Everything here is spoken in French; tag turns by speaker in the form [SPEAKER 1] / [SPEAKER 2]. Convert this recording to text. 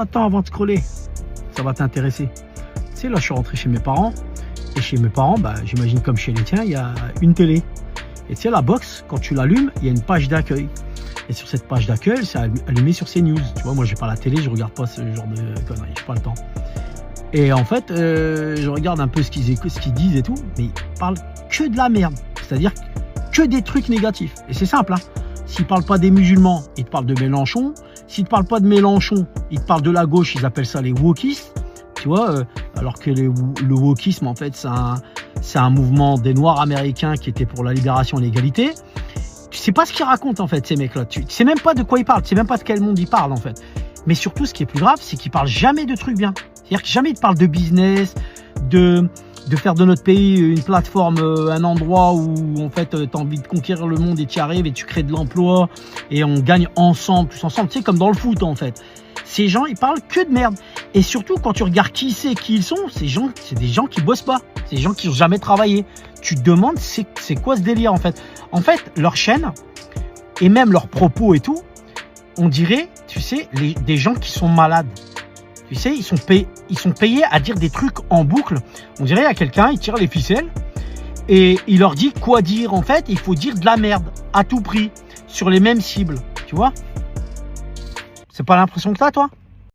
[SPEAKER 1] Attends, avant de scroller, ça va t'intéresser. Tu sais, là, je suis rentré chez mes parents. Et chez mes parents, bah, j'imagine comme chez les tiens, il y a une télé. Et tu sais, la box, quand tu l'allumes, il y a une page d'accueil. Et sur cette page d'accueil, c'est allumé sur CNews. Tu vois, moi, j'ai pas la télé, je regarde pas ce genre de conneries, j'ai pas le temps. Et en fait, je regarde un peu ce qu'ils disent et tout, mais ils parlent que de la merde. C'est-à-dire que des trucs négatifs. Et c'est simple, hein. S'ils parlent pas des musulmans, ils te parlent de Mélenchon. S'ils te parlent pas de Mélenchon, ils te parlent de la gauche, ils appellent ça les wokistes. Tu vois, alors que le wokisme, en fait, c'est un mouvement des Noirs américains qui était pour la libération et l'égalité. Tu sais pas ce qu'ils racontent, en fait, ces mecs-là. Tu sais même pas de quoi ils parlent. Tu sais même pas de quel monde ils parlent, en fait. Mais surtout, ce qui est plus grave, c'est qu'ils parlent jamais de trucs bien. C'est-à-dire que jamais ils te parlent de business, de faire de notre pays une plateforme, un endroit où, en fait, tu as envie de conquérir le monde et tu y arrives et tu crées de l'emploi et on gagne ensemble, tous ensemble. Tu sais, comme dans le foot, en fait. Ces gens, ils parlent que de merde. Et surtout, quand tu regardes qui ils sont, c'est des gens qui bossent pas. C'est des gens qui n'ont jamais travaillé. Tu te demandes, c'est quoi ce délire, en fait? En fait, leur chaîne, et même leurs propos et tout, on dirait, tu sais, des gens qui sont malades. Tu sais, ils sont payés à dire des trucs en boucle. On dirait à quelqu'un, il tire les ficelles et il leur dit quoi dire. En fait, il faut dire de la merde à tout prix sur les mêmes cibles. Tu vois? C'est pas l'impression que t'as, toi?